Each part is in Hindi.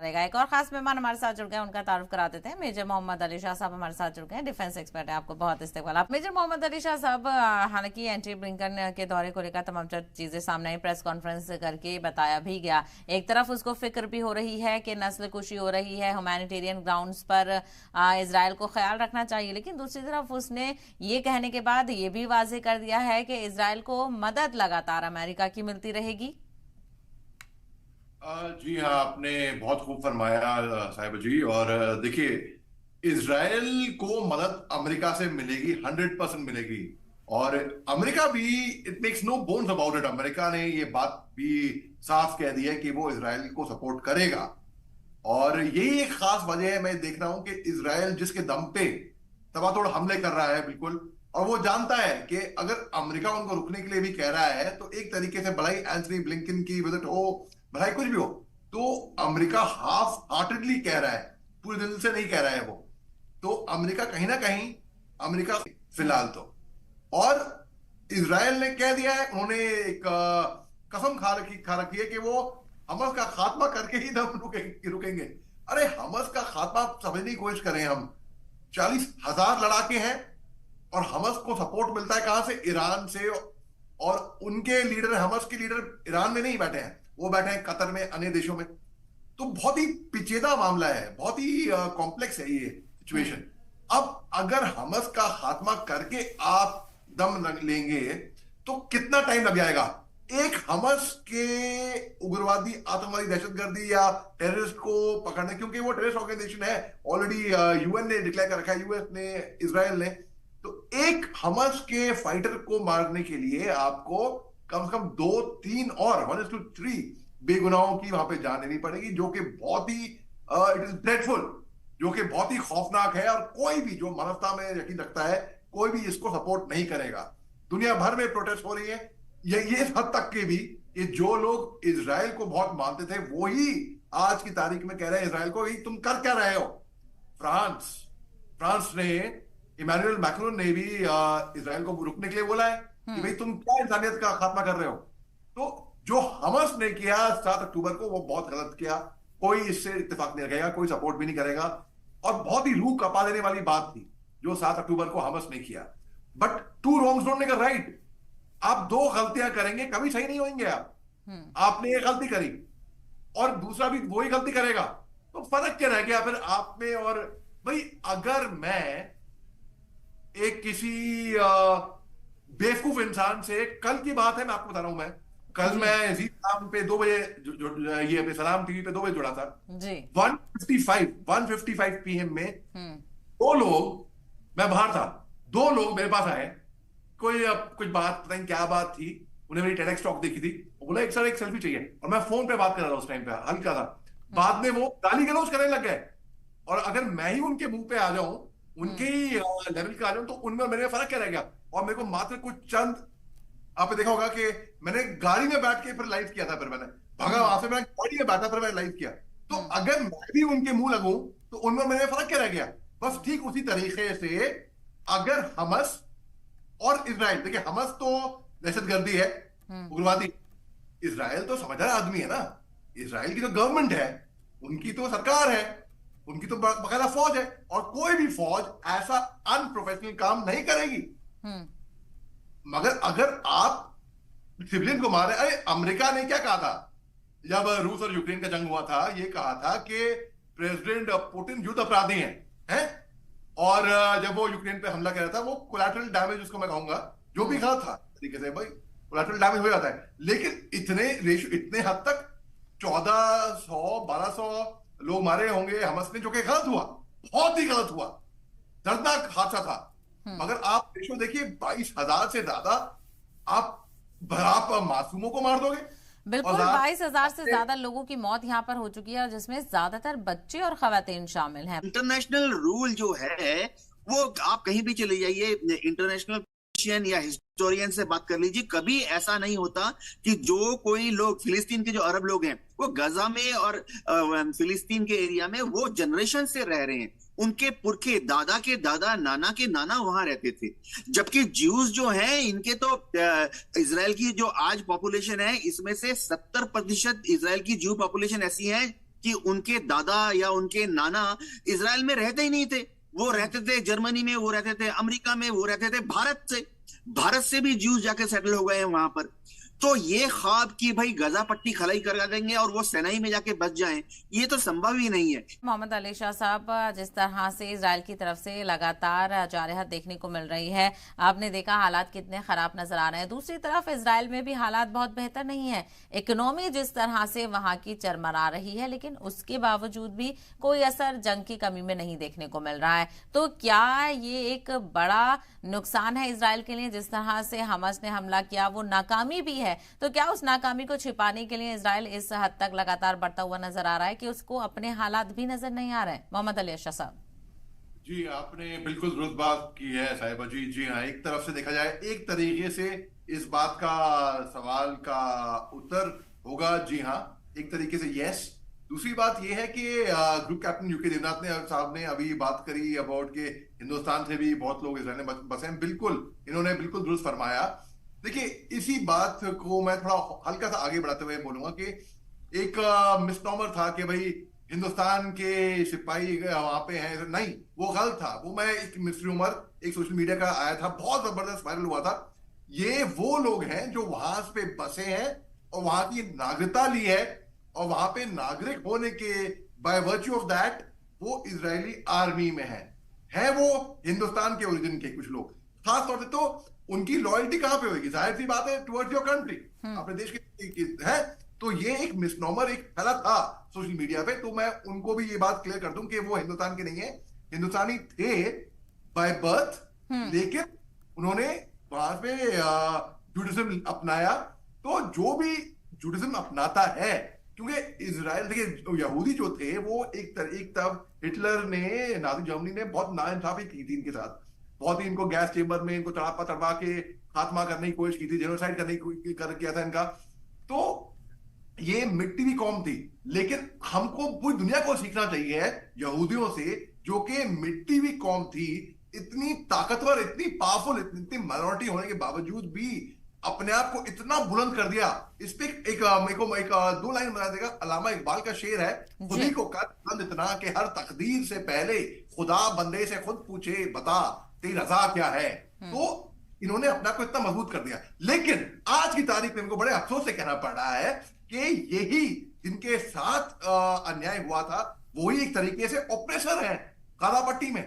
रहेगा। एक और खास मेहमान हमारे साथ जुड़ गए, उनका तारुफ करा देते हैं। मेजर मोहम्मद अली शाह साहब हमारे साथ जुड़ गए, डिफेंस एक्सपर्ट है। आपको बहुत इस्तेमाल। आप मेजर मोहम्मद अली शाह साहब, हालांकि एंटी ब्लिंकन के दौरे को लेकर तमाम चीजें सामने आई, प्रेस कॉन्फ्रेंस करके बताया भी गया। एक तरफ उसको फिक्र भी हो रही है कि नस्ल कुशी हो रही है, ह्यूमैनिटेरियन ग्राउंड्स पर इसराइल को ख्याल रखना चाहिए, लेकिन दूसरी तरफ उसने ये कहने के बाद ये भी वाजे कर दिया है कि इसराइल को मदद लगातार अमेरिका की मिलती रहेगी। जी हाँ, आपने बहुत खूब फरमाया साहिब जी। और देखिए, इजराइल को मदद अमेरिका से मिलेगी, 100% मिलेगी। और अमेरिका भी, it makes no bones about it, America ने ये बात भी साफ कह दी है कि वो इजराइल को सपोर्ट करेगा। और यही एक खास वजह है, मैं देख रहा हूं कि इजराइल जिसके दम पे तबातोड़ हमले कर रहा है बिल्कुल, और वो जानता है कि अगर अमेरिका उनको रुकने के लिए भी कह रहा है तो एक तरीके से भलाई एंथनी ब्लिंकन की विजिट हो, भलाई कुछ भी हो, तो अमेरिका हाफ हार्टेडली कह रहा है, पूरे दिल से नहीं कह रहा है वो। तो अमेरिका कहीं ना कहीं, अमेरिका फिलहाल तो, और इसराइल ने कह दिया है, उन्होंने एक कसम खा रखी है कि वो हमास का खात्मा करके ही दम रुकेंगे। अरे हमास का खात्मा समझने की कोशिश करें हम, 40,000 लड़ाके हैं और हमास को सपोर्ट मिलता है कहां से? ईरान से। और उनके लीडर, हमास के लीडर ईरान में नहीं बैठे हैं, वो बैठे हैं कतर में, अन्य देशों में। तो बहुत ही पेचीदा मामला है, बहुत ही कॉम्प्लेक्स है ये सिचुएशन। अब अगर हमास का खात्मा करके आप दम लेंगे तो कितना टाइम लग जाएगा एक हमास के उग्रवादी, आतंकवादी, दहशतगर्दी या टेररिस्ट को पकड़ने? क्योंकि वो टेररिस्ट ऑर्गेनाइजेशन है, ऑलरेडी यूएन ने डिक्लेयर कर रखा है, यूएस ने, इसराइल ने। तो एक हमास के फाइटर को मारने के लिए आपको कम से कम 2-3 और 1:3 बेगुनाहों की वहां पे जान लेनी पड़ेगी, जो कि बहुत ही इट इज ड्रेडफुल, जो कि बहुत ही खौफनाक है। और कोई भी जो मानवता में यकीन रखता है, कोई भी इसको सपोर्ट नहीं करेगा। दुनिया भर में प्रोटेस्ट हो रही है, ये इस हद तक के भी कि जो लोग इजराइल को बहुत मानते थे वो ही आज की तारीख में कह रहे हैं इसराइल को, तुम कर क्या रहे हो? फ्रांस फ्रांस ने, इमैनुअल मैक्रोन ने भी इसराइल को रुकने के लिए बोला है कि भाई तुम क्या इंसानियत का खात्मा कर रहे हो। तो जो हमास ने किया 7 अक्टूबर को, वो बहुत गलत किया। कोई इससे इत्तेफाक नहीं रखेगा, कोई सपोर्ट भी नहीं करेगा। और बहुत ही रूह कपा देने वाली बात थी जो 7 अक्टूबर को हमास ने किया। But two wrongs don't make a right. आप 2 गलतियां करेंगे, कभी सही नहीं होंगे आप। आपने एक गलती करी और दूसरा भी वही गलती करेगा, तो फर्क क्या रह गया फिर आप में? और भाई अगर मैं एक किसी बेवकूफ इंसान से, कल की बात है, मैं आपको बता रहा हूं, मैं कल मैं जी सलाम पे 2 बजे, ये अपने सलाम टीवी पे 2 बजे जुड़ा था जी। 1:55 PM में 2 लोग, मैं बाहर था, 2 लोग मेरे पास आए। कोई कुछ बात, पता नहीं क्या बात थी, उन्हें मेरी टेडक्स टॉक देखी थी, वो बोला एक सर एक सेल्फी चाहिए। और मैं फोन पे बात कर रहा था उस टाइम पे, हल्का था। बाद में वो गाली गलौज करने लग गए। और अगर मैं ही उनके मुंह पे आ जाऊं, उनके ही लेवल का आ जाऊं, तो उनमें मेरे फर्क क्या रह गया? और मेरे को मात्र कुछ चंद, आपने देखा होगा कि मैंने गाड़ी में बैठ के फिर लाइव किया था, फिर मैंने भागा वहां से, मैं गाड़ी में बैठा, फिर मैंने लाइव किया। तो अगर मैं भी उनके मुंह लगूं तो उनमें मेरे फर्क क्या रह गया? बस ठीक उसी तरीके से अगर हमास और इसराइल, देखिए हमास तो दहशतगर्दी है, उग्रवादी। इसराइल तो समझदार आदमी है ना, इसराइल की तो गवर्नमेंट है, उनकी तो सरकार है, उनकी तो बकायदा फौज है। और कोई भी फौज ऐसा अनप्रोफेशनल काम नहीं करेगी। मगर अगर आप सिविलियन को मारे, अरे अमेरिका ने क्या कहा था जब रूस और यूक्रेन का जंग हुआ था? ये कहा था कि प्रेसिडेंट पुतिन युद्ध अपराधी हैं? और जब वो यूक्रेन पे हमला कर रहा था, वो कोलैटरल डैमेज उसको मैं कहूंगा, जो भी गलत था तरीके से, भाई कोलैटरल डैमेज हो जाता है। लेकिन इतने हद तक 1400-1200 लोग मारे होंगे हमास ने, जो कि गलत हुआ, बहुत ही गलत हुआ, दर्दनाक हादसा था। मगर आप रेशो देखिए, 22,000 से ज्यादा आप मासूमों को मार दोगे। बिल्कुल, 22,000 से ज्यादा लोगों की मौत यहाँ पर हो चुकी है, और जिसमें ज्यादातर बच्चे और खवातीन शामिल हैं। इंटरनेशनल रूल जो है वो, आप कहीं भी चले जाइए, इंटरनेशनल या हिस्टोरियन से बात कर लीजिए, कभी ऐसा नहीं होता कि जो कोई लोग, फिलिस्तीन के जो अरब लोग हैं, वो गजा में और फिलिस्तीन के एरिया में वो जनरेशन से रह रहे हैं। उनके पुरखे, दादा के दादा, नाना के नाना वहां रहते थे। जबकि ज्यूज जो हैं, इनके तो इजराइल की जो आज पॉपुलेशन है, इसमें से 70% इजराइल की ज्यू पॉपुलेशन ऐसी है कि उनके दादा या उनके नाना इजराइल में रहते ही नहीं थे। वो रहते थे जर्मनी में, वो रहते थे अमेरिका में, वो रहते थे भारत से भी ज्यूज जाके सेटल हो गए हैं वहां पर। तो ये ख्वाब कि भाई गजा पट्टी खलाई करवा देंगे और वो सेनाई में जाके बच जाएं, ये तो संभव ही नहीं है। मोहम्मद अली शाह साहब, जिस तरह से इजराइल की तरफ से लगातार जारहत देखने को मिल रही है, आपने देखा हालात कितने खराब नजर आ रहे हैं। दूसरी तरफ इजराइल में भी हालात बहुत बेहतर नहीं है। इकोनॉमी जिस तरह से वहां की चरमरा रही है, लेकिन उसके बावजूद भी कोई असर जंग की कमी में नहीं देखने को मिल रहा है। तो क्या ये एक बड़ा नुकसान है इजराइल के लिए? जिस तरह से हमास ने हमला किया वो नाकामी भी है, तो क्या उस नाकामी को छिपाने के लिए इजराइल इस हद तक लगातार बढ़ता हुआ नजर आ रहा है कि उसको अपने हालात भी नजर नहीं आ रहे हैं? मोहम्मद अली शाह साहब जी, आपने बिल्कुल दुरुस्त बात की है साहिबा जी। जी हाँ, एक तरफ से देखा जाए, एक तरीके से इस बात का सवाल का उत्तर होगा जी हाँ, एक तरीके से यस। दूसरी बात यह है कि ग्रुप कैप्टन यूके देवनाथ ने साहब ने अभी बात करी अबाउट के हिंदुस्तान से भी बहुत लोग इजराइल में बसे हैं। बिल्कुल, इन्होंने बिल्कुल दुरुस्त फरमाया। देखिए, इसी बात को मैं थोड़ा हल्का सा आगे बढ़ाते हुए बोलूंगा कि एक मिसनॉमर था कि भाई हिंदुस्तान के सिपाही वहां पे हैं। नहीं, वो गलत था। वो मैं एक मिसरूमर एक सोशल मीडिया का आया था, बहुत जबरदस्त वायरल हुआ था। ये वो लोग हैं जो वहां पे बसे हैं और वहां की नागरिकता ली है, और वहां पे नागरिक होने के बाय वर्च्यू ऑफ दैट वो इजरायली आर्मी में है वो हिंदुस्तान के ओरिजिन के कुछ लोग। खास तौर से तो उनकी लॉयल्टी कहां पे होगी? जाहिर सी बात है, टुवर्ड्स योर कंट्री, अपने देश के है। तो ये एक मिसनॉमर एक फैला था सोशल मीडिया पे। तो मैं उनको भी ये बात क्लियर कर दूं कि वो हिंदुस्तान के नहीं है, हिंदुस्तानी थे बाय बर्थ, लेकिन उन्होंने वहां पे जुडिज्म अपनाया। तो जो भी जुडिज्म अपनाता है, क्योंकि इजराइल, देखिए यहूदी जो थे वो एक तरफ हिटलर ने, नाजी जर्मनी ने बहुत नाइंसाफी की थी इनके साथ। बहुत ही इनको गैस चेंबर में इनको तड़पा के खात्मा करने की कोशिश की थी, जेनोसाइड करने की किया था इनका। तो ये मिट्टी की कौम थी, लेकिन हमको पूरी दुनिया को सीखना चाहिए यहूदियों से, जो कि मिट्टी की कौम थी, इतनी ताकतवर, इतनी पावरफुल, इतनी माइनॉरिटी होने के बावजूद भी अपने आप को इतना बुलंद कर दिया। इस पे एक दो लाइन बना देगा, अल्लामा इकबाल का शेर है, खुदी को कर बुलंद इतना कि हर तकदीर से पहले खुदा बंदे से खुद पूछे बता तेरी रजा क्या है। तो इन्होंने अपना को इतना मजबूत कर दिया। लेकिन आज की तारीख में इनको बड़े अफसोस से कहना पड़ रहा है कि यही जिनके साथ अन्याय हुआ था, वही एक तरीके से ऑपरेसर है गाजा पट्टी में।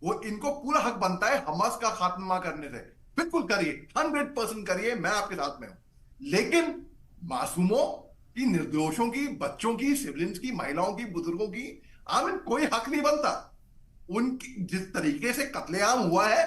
वो इनको पूरा हक बनता है हमास का खात्मा करने से। बिल्कुल करिए, 100% करिए, मैं आपके साथ में हूं। लेकिन मासूमों की, निर्दोषों की, बच्चों की, सिविलियंस की, महिलाओं की, बुजुर्गों की आमिन कोई हक नहीं बनता। उनकी जिस तरीके से कत्लेआम हुआ है,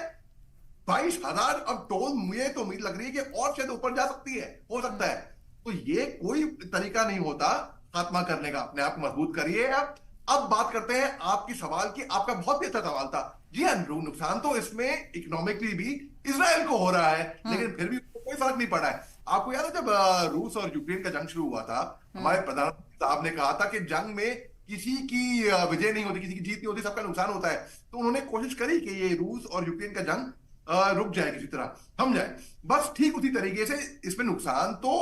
22,000, अब टोल मुझे तो उम्मीद लग रही है कि और शायद ऊपर जा सकती है, हो सकता है। तो ये कोई तरीका नहीं होता खात्मा करने का। अपने आप को मजबूत करिए। अब बात करते हैं आपकी सवाल की। आपका बहुत ही अच्छा सवाल था। जी हाँ, नुकसान तो इसमें इकोनॉमिकली भी इजराइल को हो रहा है, लेकिन फिर भी कोई फर्क नहीं पड़ा है। आपको याद है जब रूस और यूक्रेन का जंग शुरू हुआ था, हमारे प्रधानमंत्री साहब ने कहा था कि जंग में किसी की विजय नहीं होती, किसी की जीत नहीं होती, सबका नुकसान होता है। तो उन्होंने कोशिश करी कि ये रूस और यूक्रेन का जंग रुक जाए, किसी तरह थम जाए। बस ठीक उसी तरीके से इसमें नुकसान तो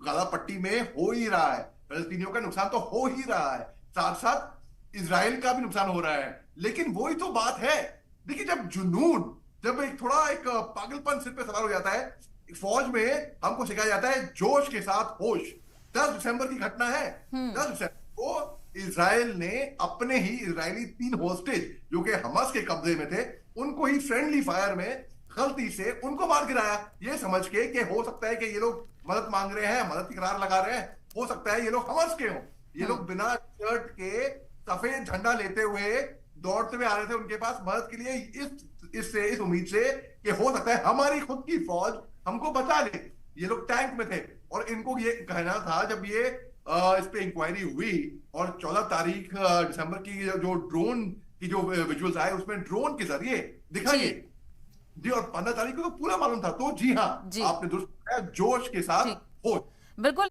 गाजा पट्टी में हो ही रहा है, फलस्तीनियों का नुकसान तो हो ही रहा है, साथ साथ इजराइल का भी नुकसान हो रहा है। लेकिन वही तो बात है। देखिए, जब जुनून, जब एक थोड़ा एक पागलपन सिर पे सवार हो जाता है, फौज में हमको सिखाया जाता है जोश के साथ होश। 10 दिसंबर की घटना है। 10 दिसंबर को इजराइल ने अपने ही इजरायली 3 होस्टेज जो कि हमास के कब्जे में थे, उनको ही फ्रेंडली फायर में गलती से उनको मार गिराया, ये समझ के कि हो सकता है कि ये लोग मदद मांग रहे हैं, मदद की करार लगा रहे हैं, हो सकता है ये लोग हमास के हों। ये लोग बिना शर्ट के सफेद झंडा लेते हुए दौड़ते हुए आ रहे थे उनके पास मदद के लिए, इस उम्मीद से कि हो सकता है हमारी खुद की फौज हमको बचा ले। ये लोग टैंक में थे और इनको ये कहना था, जब ये इस पे इंक्वायरी हुई और 14 तारीख दिसंबर की जो ड्रोन की जो विजुअल्स आए, उसमें ड्रोन के जरिए दिखाइए जी, और 15 तारीख को तो पूरा मालूम था। तो जी हाँ, आपने दुरुस्त किया, जोश के साथ हो। बिल्कुल।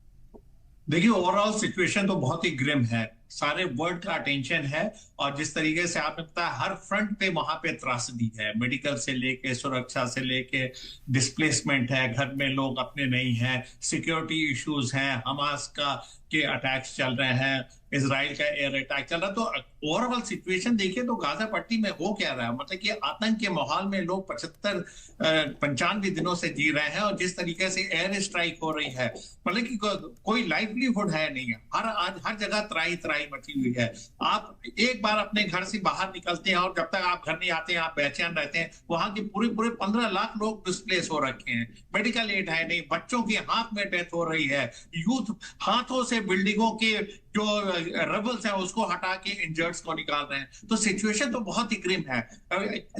देखिए, ओवरऑल सिचुएशन तो बहुत ही ग्रिम है, सारे वर्ल्ड का अटेंशन है। और जिस तरीके से आपने बताया, हर फ्रंट पे वहां पे त्रासदी है, मेडिकल से लेके सुरक्षा से लेके डिस्प्लेसमेंट है, घर में लोग अपने नहीं हैं, सिक्योरिटी इश्यूज हैं, हमास के अटैक्स चल रहे हैं, इसराइल का एयर अटैक चल रहा है। तो ओवरऑल सिचुएशन देखिए तो गाजा पट्टी में हो क्या रहा है, मतलब कि आतंक के माहौल में लोग 95 दिनों से जी रहे हैं, और जिस तरीके से एयर स्ट्राइक हो रही है, मतलब कि कोई लाइवलीहुड है नहीं है। हर जगह त्राही त्राही मची हुई है। आप एक बार अपने घर से बाहर निकलते हैं और जब तक आप घर नहीं आते हैं आप बेचैन रहते हैं। वहां के पूरे 15 लाख लोग डिस्प्लेस हो रखे हैं, मेडिकल एड है नहीं, बच्चों की हाथ में डेथ हो रही है, यूथ हाथों से बिल्डिंगों के जो रेबल्स हैं उसको हटा के इंजर्ड्स को निकाल रहे हैं। तो सिचुएशन तो बहुत ही ग्रिम है।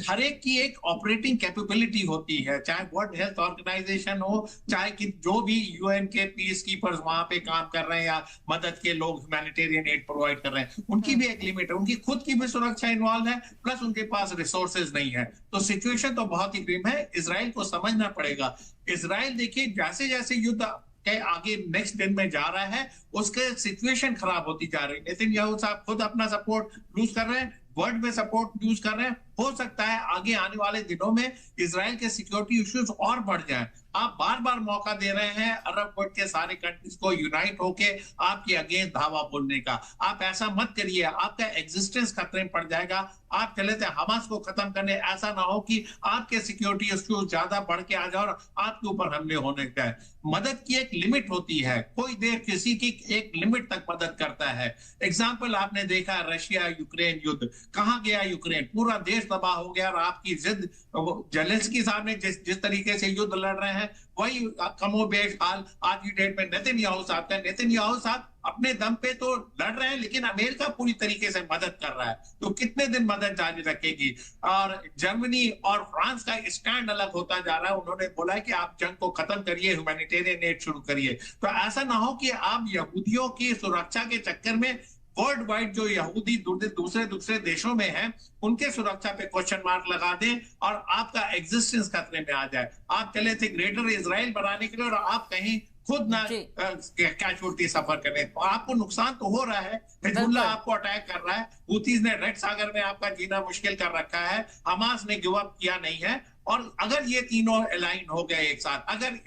हर एक की एक ऑपरेटिंग कैपेबिलिटी होती है, चाहे वर्ल्ड हेल्थ ऑर्गेनाइजेशन हो, चाहे कि जो भी यूएन के पीस कीपर्स वहां पे काम कर रहे हैं या मदद के लोग ह्यूमैनिटेरियन एड प्रोवाइड कर रहे हैं, उनकी भी एक लिमिट है, उनकी खुद की भी सुरक्षा इन्वॉल्व है, प्लस उनके पास रिसोर्सेज नहीं है। तो सिचुएशन तो बहुत ही ग्रिम है। इसराइल को समझना पड़ेगा। इसराइल देखिए जैसे जैसे युद्ध के आगे नेक्स्ट दिन में जा रहा है, उसके सिचुएशन खराब होती जा रही है। नेतन्याहू साहब खुद अपना सपोर्ट लूज कर रहे हैं, वर्ल्ड में सपोर्ट यूज कर रहे हैं। हो सकता है आगे आने वाले दिनों में इसराइल के सिक्योरिटी इश्यूज और बढ़ जाए। आप बार बार मौका दे रहे हैं अरब वर्ल्ड के सारे कंट्रीज को यूनाइट होके आपके अगेंस्ट धावा बोलने का। आप ऐसा मत करिए, आपका एग्जिस्टेंस खतरे में पड़ जाएगा। आप चले थे हमास को खत्म करने, ऐसा ना हो कि आपके सिक्योरिटी इश्यूज ज्यादा बढ़ के आ जाए और आपके ऊपर हमले होने जाए। मदद की एक लिमिट होती है, कोई देश किसी की एक लिमिट तक मदद करता है। एग्जाम्पल आपने देखा रशिया यूक्रेन युद्ध, कहां गया यूक्रेन, पूरा देश तबाह हो गया। और आपकी जिद, जेलेंस्की साहब ने जिस तरीके से युद्ध लड़ रहे हैं वही कमोबेश हाल आज की डेट में नेतन्याहू साहब का। नेतन्याहू साहब अपने दम पे तो लड़ रहे हैं, लेकिन अमेरिका पूरी तरीके से मदद कर रहा है, तो कितने दिन मदद जारी रखेगी। और जर्मनी और फ्रांस का स्टैंड अलग होता जा रहा है। उन्होंने बोला है कि आप जंग को खत्म करिए, ह्यूमैनिटेरियन एड शुरू करिए। तो ऐसा ना हो कि आप यहूदियों की सुरक्षा के चक्कर में वर्ल्ड वाइड जो यहूदी दूसरे देशों में हैं उनके सुरक्षा पे क्वेश्चन मार्क लगा दें और आपका एग्जिस्टेंस खतरे में आ जाए। आप चले थे ग्रेटर इजराइल बनाने के लिए और आप कहीं खुद ना कैजुअलिटी सफर करें, तो आपको नुकसान तो हो रहा है। हिजबुल्लाह आपको अटैक कर रहा है, हुतीज ने रेड सागर में आपका जीना मुश्किल कर रखा है, हमास ने गिव अप किया नहीं है। और अगर ये तीनों अलाइन हो गए एक साथ, अगर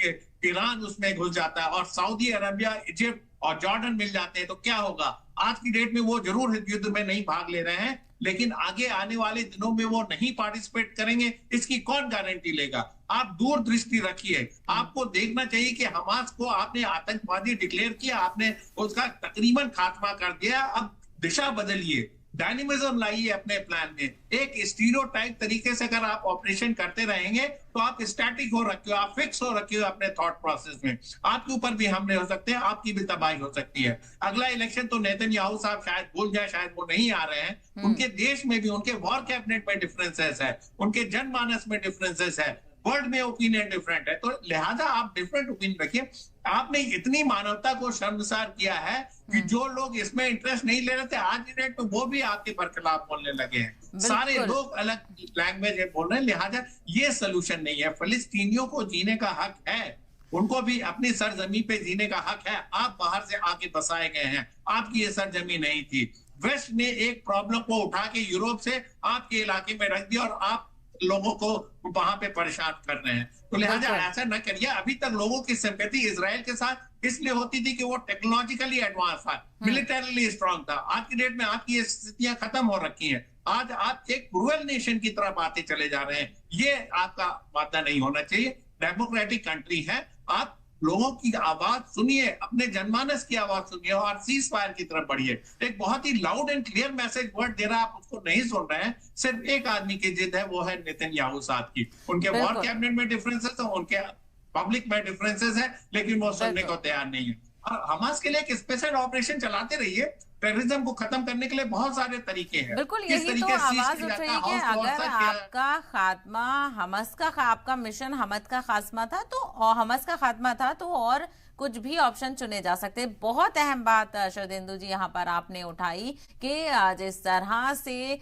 ईरान उसमें घुस जाता है और सऊदी अरबिया, इजिप्ट और जॉर्डन मिल जाते हैं, तो क्या होगा। आज की डेट में वो जरूर युद्ध में नहीं भाग ले रहे हैं, लेकिन आगे आने वाले दिनों में वो नहीं पार्टिसिपेट करेंगे, इसकी कौन गारंटी लेगा। आप दूरदृष्टि रखिए। आपको देखना चाहिए कि हमास को आपने आतंकवादी डिक्लेयर किया, आपने उसका तकरीबन खात्मा कर दिया, अब दिशा बदलिए, डायनेमिज्म लाइए अपने प्लान में। एक स्टीरियोटाइप तरीके से अगर आप ऑपरेशन करते रहेंगे तो आप स्टैटिक हो रखे हो, आप फिक्स हो रखे हो अपने थॉट प्रोसेस में। आपके ऊपर भी हमले हो सकते हैं, आपकी भी तबाही हो सकती है। अगला इलेक्शन तो नेतन्याहू साहब शायद भूल जाए, शायद वो नहीं आ रहे हैं। उनके देश में भी उनके वॉर कैबिनेट में डिफरेंसेस है, उनके जनमानस में डिफरेंसेस है, वर्ल्ड में ओपिनियन डिफरेंट है। तो लिहाजा आप डिफरेंट ओपिनियन रखिए। आपने इतनी मानवता को शर्मसार किया है कि जो लोग इसमें इंटरेस्ट नहीं ले रहे थे आज की डेट में वो भी आपके बरखिलाफ बोलने लगे हैं। सारे लोग अलग लैंग्वेज बोल रहे हैं। लिहाजा ये सोल्यूशन नहीं है। फिलिस्तीनियों को जीने का हक है, उनको भी अपनी सरजमी पे जीने का हक है। आप बाहर से आके बसाए गए हैं, आपकी ये सरजमी नहीं थी। वेस्ट ने एक प्रॉब्लम को उठा के यूरोप से आपके इलाके में रख दिया और आप लोगों को वहां पे परेशान कर रहे हैं। तो लिहाजा ऐसा न करिए। अभी तक लोगों की सिंपैथी इजराइल के साथ इसलिए होती थी कि वो टेक्नोलॉजिकली एडवांस था, मिलिटरीली स्ट्रांग था। आज की डेट में आपकी ये स्थितियां खत्म हो रखी हैं। आज आप एक क्रूअल नेशन की तरफ आते चले जा रहे हैं। ये आपका वादा नहीं होना चाहिए। डेमोक्रेटिक कंट्री है, आप लोगों की आवाज सुनिए, अपने जनमानस की आवाज सुनिए और सीज फायर की तरफ बढ़िए। एक बहुत ही loud and clear message word दे रहा है, आप उसको नहीं सुन रहे हैं। सिर्फ एक आदमी की जिद है, वो है नेतन्याहू साहब की। उनके वॉर कैबिनेट में डिफरेंसेस है, उनके पब्लिक में डिफरेंसेस है, लेकिन वो सुनने को तैयार नहीं है। और हमास के लिए एक स्पेशल ऑपरेशन चलाते रहिए। टेररिज्म को खत्म करने के लिए बहुत सारे तरीके हैं। बिल्कुल, यही तो आवाज उठ रही है कि अगर आपका खात्मा हमास का, आपका मिशन हमास का खात्मा था तो हमास का खात्मा था तो और कुछ भी ऑप्शन चुने जा सकते। बहुत अहम बात शरदेंदु जी यहाँ पर आपने उठाई कि जिस तरह से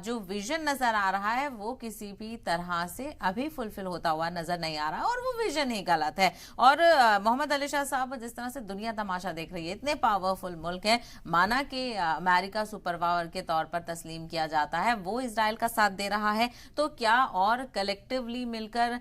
जो विजन नजर आ रहा है वो किसी भी तरह से अभी फुलफिल होता हुआ नजर नहीं आ रहा और वो विजन ही गलत है। और मोहम्मद अली शाह साहब जिस तरह से दुनिया तमाशा देख रही है, इतने पावरफुल मुल्क है, माना कि अमेरिका सुपर पावर के तौर पर तस्लीम किया जाता है, वो इजराइल का साथ दे रहा है, तो क्या और कलेक्टिवली मिलकर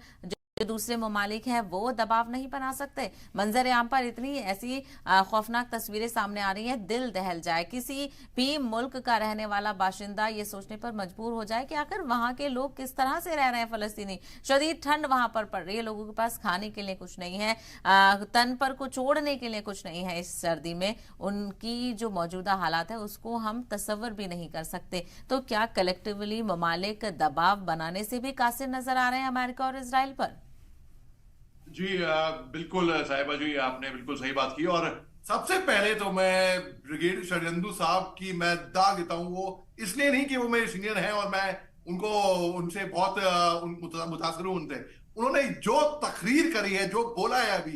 जो दूसरे ममालिक हैं वो दबाव नहीं बना सकते? मंजर आम पर इतनी ऐसी खौफनाक तस्वीरें सामने आ रही हैं, दिल दहल जाए। किसी भी मुल्क का रहने वाला बाशिंदा ये सोचने पर मजबूर हो जाए कि आखिर वहां के लोग किस तरह से रह रहे हैं। फलस्तीनी, शदीद ठंड वहां पर पड़ रही है, लोगों के पास खाने के लिए कुछ नहीं है, तन पर कुछ ओढ़ने के लिए कुछ नहीं है। इस सर्दी में उनकी जो मौजूदा हालात है उसको हम तस्वर भी नहीं कर सकते। तो क्या कलेक्टिवली ममालिक दबाव बनाने से भी कासिर नजर आ रहे हैं अमेरिका और इजराइल पर? जी बिल्कुल साहिबा जी, आपने बिल्कुल सही बात की। और सबसे पहले तो मैं ब्रिगेडियर शरजंदू साहब की मैं दाग देता हूं। वो इसलिए नहीं कि वो मेरे सीनियर हैं और मैं उनको उनसे बहुत मुतासर हूं उनसे। उन्होंने जो तकरीर करी है, जो बोला है अभी,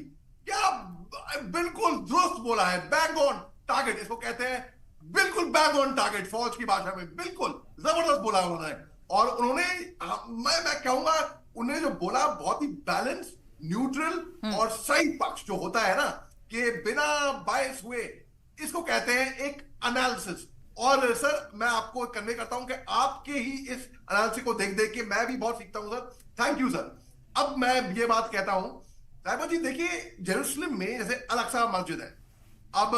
क्या बिल्कुल दुरुस्त बोला है। बैंग ऑन टारगेट इसको कहते हैं, बिल्कुल बैंग ऑन टारगेट फौज की भाषा में, बिल्कुल जबरदस्त बोला उन्होंने। और उन्होंने मैं कहूंगा उन्होंने जो बोला बहुत ही बैलेंस, न्यूट्रल और सही पक्ष जो होता है ना, कि बिना बायस हुए, इसको कहते हैं एक एनालिसिस। और सर मैं आपको कन्वे करता हूं कि आपके ही इस एनालिसिस को देख देख के मैं भी बहुत सीखता हूं सर। Thank you sir. अब मैं ये बात कहता हूं साहिबा जी, देखिए जेरूसलम में जैसे अल-अक्सा मस्जिद है। अब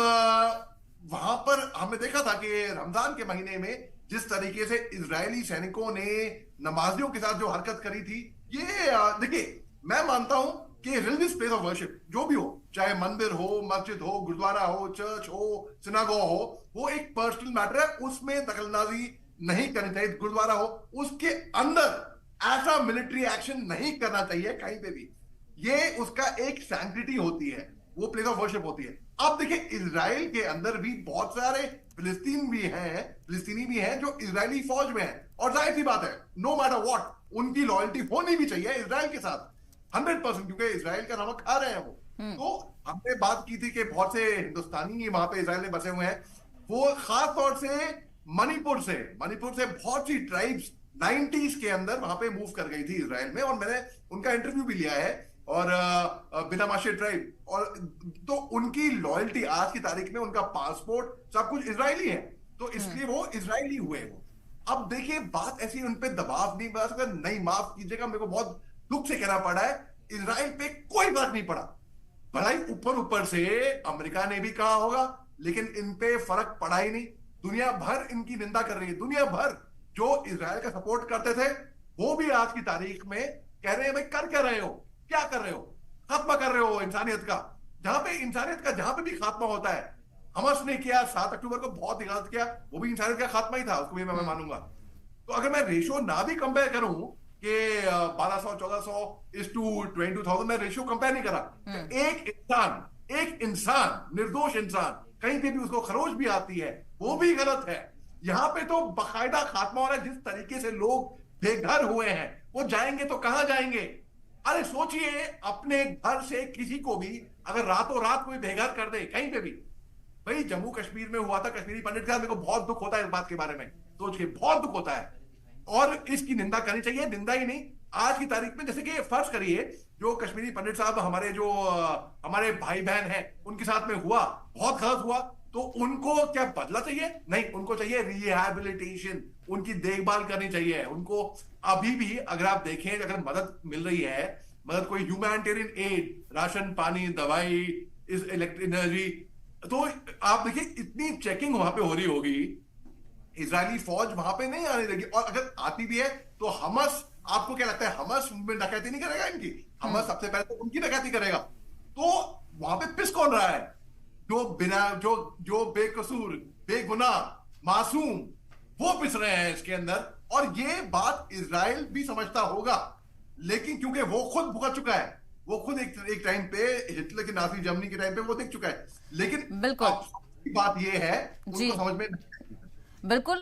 वहां पर हमने देखा था कि रमजान के महीने में जिस तरीके से इजरायली सैनिकों ने नमाजियों के साथ जो हरकत करी थी, ये देखिए मैं मानता हूं कि रिलीजियस प्लेस ऑफ वर्शिप जो भी हो, चाहे मंदिर हो, मस्जिद हो, गुरुद्वारा हो, चर्च हो, सिनागोग हो, वो एक पर्सनल मैटर है, उसमें दखलंदाजी नहीं करनी चाहिए। गुरुद्वारा हो, उसके अंदर ऐसा मिलिट्री एक्शन नहीं करना चाहिए कहीं पे भी। ये उसका एक सैंक्टिटी होती है, वो प्लेस ऑफ वर्शिप होती है। अब देखिए इजराइल के अंदर भी बहुत सारे फिलिस्तीनी भी हैं जो इजरायली फौज में हैं, और जाहिर सी बात है नो मैटर व्हाट उनकी लॉयल्टी होनी भी चाहिए इजराइल के साथ 100%, क्योंकि इजराइल का नमक खा रहे हैं वो। तो हमने बात की थी कि बहुत से हिंदुस्तानी वहां पे इजराइल में बसे हुए हैं। वो खास तौर से मणिपुर से बहुत सी ट्राइब्स 90s के अंदर वहां पे मूव कर गई थी इजराइल में, और मैंने उनका इंटरव्यू भी लिया है। और बिनामाशे ट्राइब, और तो उनकी लॉयल्टी आज की तारीख में, उनका पासपोर्ट सब कुछ इजरायली है, तो इसलिए वो इजरायली हुए वो। अब देखिए बात ऐसी, उन पे दबाव नहीं बना सकता। नहीं, माफ कीजिएगा, मेरे को बहुत दुख से कहना पड़ा है, इजराइल पे कोई फर्क नहीं पड़ा। भलाई ऊपर से अमेरिका ने भी कहा होगा, लेकिन इन पे फर्क पड़ा ही नहीं। दुनिया भर इनकी निंदा कर रही है। दुनिया भर जो इजराइल का सपोर्ट करते थे वो भी आज की तारीख में कह रहे हैं भाई कर क्या रहे हो, क्या कर रहे हो, खात्मा कर रहे हो इंसानियत का। जहां पे इंसानियत का जहां पे भी खात्मा होता है, हमस ने किया 7 अक्टूबर को, बहुत ही गलत किया, वो भी इंसानियत का खात्मा ही था, उसको भी मैं मानूंगा। तो अगर मैं रेशो ना भी कंपेयर करूं कि 1200-1400 इज टू 22,000, मैं रेशियो कंपेयर नहीं करा। एक इंसान निर्दोष इंसान, कहीं पे भी उसको खरोच भी आती है, वो भी गलत है। यहां पे तो बाकायदा खात्मा हो रहा है। जिस तरीके से लोग बेघर हुए हैं, वो जाएंगे तो कहां जाएंगे? अरे सोचिए, अपने घर से किसी को भी अगर रातों रात कोई बेघर कर दे कहीं पे भी। भाई जम्मू कश्मीर में हुआ था कश्मीरी पंडित का, मेरे को बहुत दुख होता है इस बात के बारे में सोच के, बहुत दुख होता है। और इसकी निंदा करनी चाहिए, निंदा ही नहीं। आज की तारीख में जैसे कि फर्ज करिए जो कश्मीरी पंडित साहब हमारे भाई बहन हैं उनके साथ में हुआ, बहुत गलत हुआ, तो उनको क्या बदला चाहिए? नहीं, उनको चाहिए रिहैबिलिटेशन, उनकी देखभाल करनी चाहिए उनको। अभी भी अगर आप देखें, अगर मदद मिल रही है, मदद कोई ह्यूमैनिटेरियन एड, राशन, पानी, दवाई, इस इलेक्ट्रिक एनर्जी, तो आप देखिए इतनी चेकिंग वहां पे हो रही होगी, इजरायली फौज वहां पे नहीं आने देगी। और अगर आती भी है तो हमस, आपको क्या लगता है हमस में डकैती नहीं करेगा इनकी? हमस सबसे पहले तो उनकी डकैती करेगा। तो वहां पे पिस कौन रहा है? जो बेकसूर, बेगुनाह, मासूम, वो पिस रहे हैं इसके अंदर। और ये बात इजराइल भी समझता होगा, लेकिन क्योंकि वो खुद भुगत चुका है, वो खुद एक टाइम पे हिटलर की नाजी जर्मनी के टाइम पे वो देख चुका है। लेकिन बिल्कुल बात ये है, उनको समझ में बिल्कुल